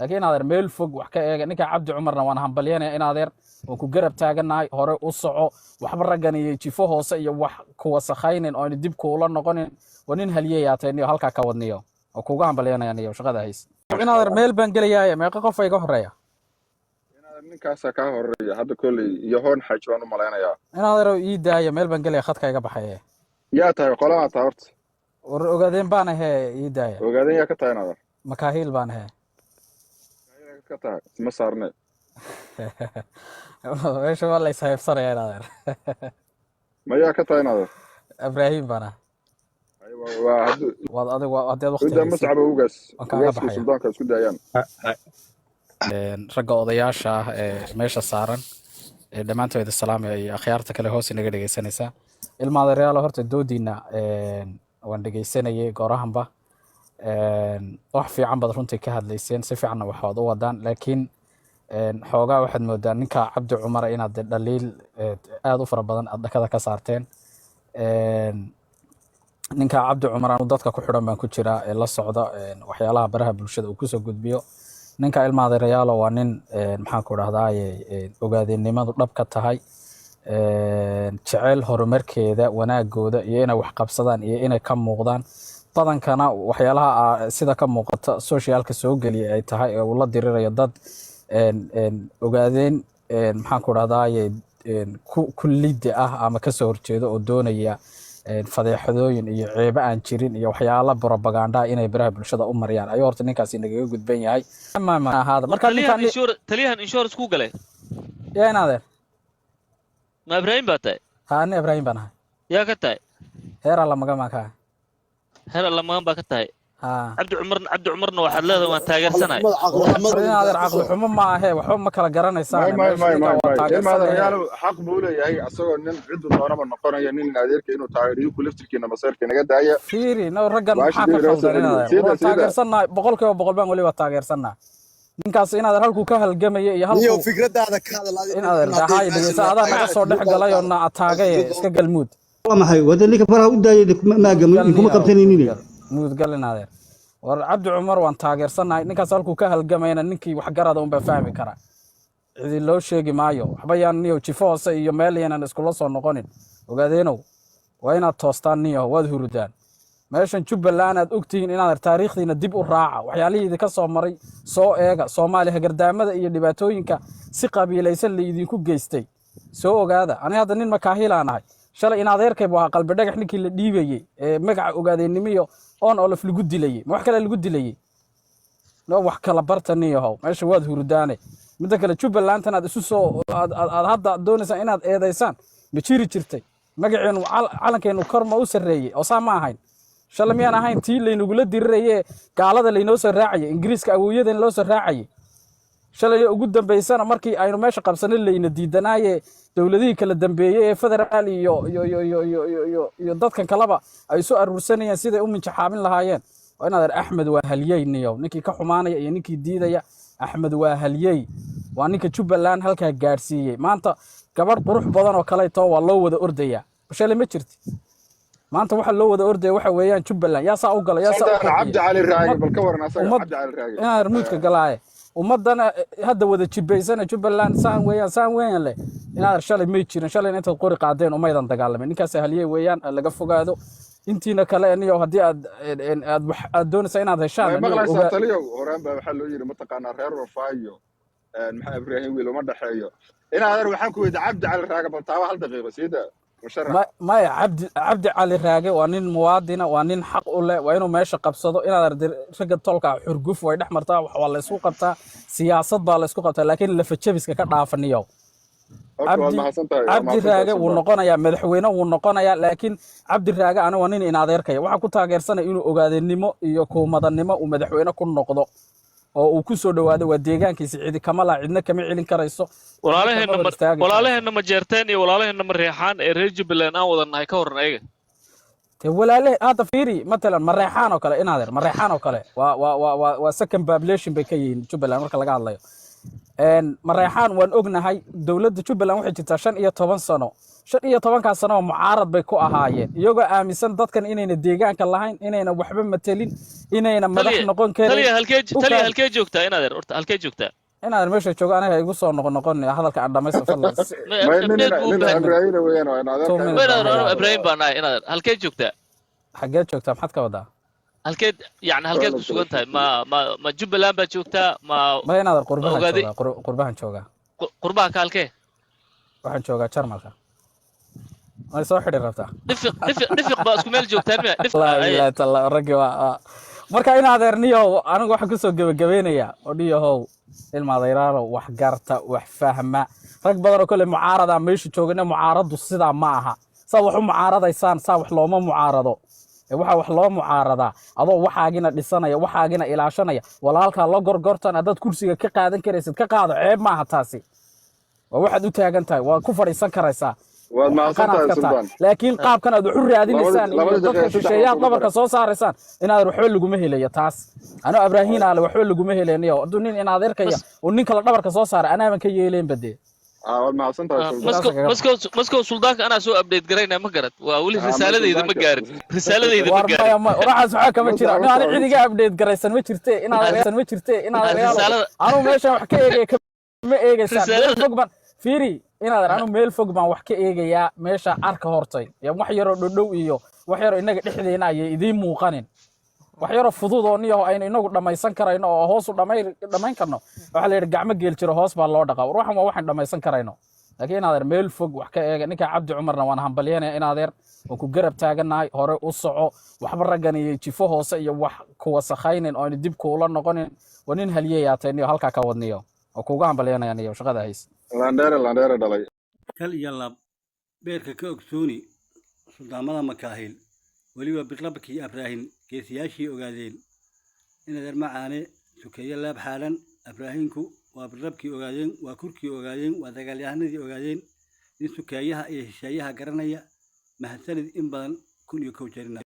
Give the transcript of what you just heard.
laakiin inaad meel fog wax ka eega ninka Cabdi Cumarna waan hambalyeynaa inaad oo ku garab taaganahay hore u soco waxba raggan iyo jifo hoose iyo wax ku wasakhaynin oo dib kuula noqonin wanin haliyeeyaatayniyo halka ka wadniyo oo kuga hambalyeynayaan iyo shaqada hays inaad meel baan galayaa meeqa qof ay ga horeeya inaad ninkaas ka horeeya hadda kulli iyo hoon xaj waan u maleynayaa inaad ii daaya meel baan galaya khadka iga baxay yaa tahay qolada taarta war ogaadeen baan ahay ii daaya ogaadeen yaa ka tahay inaad makaahil baan ahay ka tahay ma saarnay meesha waa la ishaybsanaya inaad ma yaa ka tahay inaad Ibrahim bana waa hadu wad adigu hadeed waqti inta mas'ab ugaas suldaanka isku daayaan ragga odayaasha ah ee meesha saaran ee dhamaantood salaamay iyo akhyaarta kale hoos inaga dhageysanaysa ilmaada real horta doodiina waan dhageysanayay goorahanba wax fiican bad runtii ka hadlayseen si fiicanna waxaad u wadaan laakiin xoogaa waxaad moodaa ninka Cabdi Cumar inaad dhaliil aad u fara badan aad dhakada ka saarteen ninka Cabdi Cumar anu dadka ku xidhan baan ku jira ee la socda waxyaalaha baraha bulshada uu ku soo gudbiyo ninka ilmaada real waa nin maxaan ku raahdaa ogaadeenimadu dhab ka tahay jecel horumarkeeda wanaagooda iyo inay wax qabsadaan iyo inay ka muuqdaan badankana waxyaalaha sida ka muuqata socialka soo galiya ay tahay ee uu la dirirayo dad ogaadeen maxaan ku raahdaa kullida ah ama ka soo horjeedo oo doonaya fadeexadooyin iyo ceeb aan jirin iyo waxyaalo propaganda inay baraha bulshada u mariyaan ayuu horta ninkaasi nagaga gudban yahay hada marka ninkan taliyahan insurance ku galay yaa inaad ma Ibrahim batay ana Ibrahim bana yaa ka tahay heer alla magama ka heer alla magama ka tahay Cabdi Cumarna waxaad leedahay waan taageersanahay inaad aqal xumo ma aha waxba ma kala garanaysaa xaq buu leeyahay asagoo nin cid doonaba noqonaya nin adeerka inuu taageeriyo ku laftirkiina masayrka naga daaya fiiri no raggan maxaa ka khaldan taageersanahay boqolkiiba boqol baan waliba taageersanahay ninkaas inaad halku ka halgamay iyo halku fikradaada ka hadalay inaad dhahay dhigaysa adaa naga soo dhex galay oo na ataagay iska galmuud maxay wadanka faraha u daayay kuma qabtanaynin muud galinaadeen war Cabdi Cumar waan taageersanahay ninkaas halku ka halgamayna ninkii wax garada un baa fahmi kara cidi loo sheegi maayo waxba yaan niyo jifo hoose iyo meel yaan isku la soo noqonin ogaadeenow waa inaad toostaan niyo waad hurudaan meeshan Jubbaland aad ogtiin inaad taariikhdiina dib u raaca waxyaalihii ka soo maray soo eega Soomaaliya gardaamada iyo dhibaatooyinka si qabiilaysan la idinku geystay soo ogaada aniga hadda nin makaahilaanahay shalay in adeerkay baa qalbi dhagax ninkii la dhiibayay ee magaca ogaadeenimiyo on olof lagu dilayay ma wax kale lagu dilayay no wax kala bartaniyo meesha waad hurdaane midda kale Jubbaland aad isu soo aad hadda doonaysan inaad eedeysaan ma jiri jirtay magaceenu calankeenu korma u sareeyay oo saama ahayn shalay miyaan ahayn tii laynugula dirirayay gaalada laynoo soo raacay ingiriiska awooyadan loo soo raacay shalay ugu dambeysana markii aynu meesha qabsanay layna diidanaaye dawladihii kala dambeeyay ee federaal iyo dadkan kalaba ay soo aruursanayeen sida u minjaxaabin lahaayeen waa inaad Axmed waa haliyay ninkii ka xumaanaya iyo ninkii diidaya Axmed waa haliyay waa ninka Jubbaland halka gaarsiiyay maanta gabadh qurux badan oo kale too waa loo wada ordaya shalay ma jirti maanta waxa loo wada ordaya waxa weeyaan Jubbaland yaa saa u galay yaa saa Cabdi Cali Raagi bal ka waran asaga Cabdi Cali Raagi ina remote galay ummadana hadda wada jibaysana Jubbaland saan weeyaan leh inaad shalay ma jirin shalay inta qori qaadeen oo maydan dagaalameen ninkaas haliyay weeyaan laga fogaado intiina kale aniyo hadii aad doonaysa inaad heshaan maqlaysaa taliyo horaan baa waxa loo yiri mataqaana reer Rafaayo maxaa Ibrahim wiil uma dhaxeeyo inaad waxaan ku wada Cabdi Cali Raagi bal taawa hal daqiiqo sida ما عبد علي راجع وانين موادنا وانين حق ولا وينو ماشي قبصده إن هذا رجع طلقة حرقوف ويدح مرتا والله سوق قبطة سياسات بالله سوق قبطة لكن اللي في الشبس كذا عفنيو عبد الراجع والنقانا يا مدحوينه والنقانا يا لكن عبد الراجع أنا وانين إن هذا ركيا وحكوا تاجر سنة إنه أجاد النمو يكون مدن النمو ومدحوينه كل نقطة وكسر دوادة وديجان كيس عيد كمال عندنا كم عيلين كرئيسو ولا له إنما جرتني ولا له إنما ريحان الرجل بلنا وضنا يكور نيجي ولا له هذا فيري مثلا مريحان وكلا إن هذا مريحان وكلا وسكن بابليشن بكين شو بلا مركل قاعد الله mareexaan waan ognahay dowladda Jubbaland waxay jirtaa 15 sano 15 sano mucaarad bay ku ahaayeen iyagoo aaminsan dadkan inayna deegaanka lahayn inayna waxba matelin inayna madax noqon karin taliya halkee joogtaa inaad horta halkee joogtaa inaad meesha joogo anaga igu soo noqon hadalka aan dhamaysto fadlan Ibrahim bana inaad halkee joogtaa xagee joogtaa maxad ka wadaa halkeed yani halkeed ku sugan tahay ma Jubbaland baa joogtaa ma inaad qurbahan joogaa qurbaha ka halkee waxaan joogaa Jarmalka ay soo xidhi rabtaa dhifiq baa isku meel joogtaan la tala ragi waa marka inaad erniyo anigu waxa ku soo gabagabeynaya odhiyahow ilmaadayraalo wax garta wax fahma rag badan oo kale mucaarada meesha joogana mucaaradu sida ma aha saa wax u mucaaradaysaan saa wax looma mucaarado waxa wax loo mucaarada adoo waxaagina dhisanaya waxaagina ilaashanaya walaalka la gorgortan dad kursiga ka qaadan karaysid ka qaado ceeb ma aha taasi waa waxaad u taagan tahay waa ku fariisan karaysaa waad maasantahay sultan laakiin qaabkan aad u raadinaysaan iyo dadka shisheeyaad dhabarka soo saaraysaan inaad waxba lagu ma helayo taas ana Ibrahim aale waxba lagu ma helayo aduu nin inaad arkaya oo nin kala dhabarka soo saara anaaban ka yeeleen badee waad maasantahay sultan masko suldaanka ana soo update gareynaa ma garad waa wali risaaladeyda ma gaarin waxaas waxa kama jira aan cidiga update gareysan ma jirtee inaad anu meesha wax ka eegay ma eegaysan fogban fiiri inaad anu meel fog baan wax ka eegayaa meesha arka hortay wax yar oo dhow iyo wax yar inaga dhexdeena ay idin muuqanin wax yar oo fudud oo niyo aynu inagu dhamaysan karayno oo hoos u dhamayn karno waxa la yiri gacmo geel jiro hoos baa loo dhaqaa waxan waa waxan dhamaysan karayno laakiin inaad meel fog wax ka eega ninka Cabdi Cumarna waan hambalyeynaa inaad oo ku garab taaganahay hore u soco waxba ragan iyo jifo hoose iyo wax ku wasakhaynin oo dib kuula noqonin wanin haliyeeyaatay halka ka wadniyo oo kuuga hambalyeynaa iyo shaqada hays landheere dhalay kal iyo lab beerka ka ogsooni suldaamada makaahil waliba birlabkii Ibrahim geesiyaashii ogaadeen inaad macaane sukeeyo laab xaalan Ibraahimku waa birlabkii ogaadeen waa kurkii ogaadeen waa dagaalyahanadii ogaadeen in sukeeyaha iyo heshiiyaha garanaya mahadsanid in badan kun iyo kow jeerina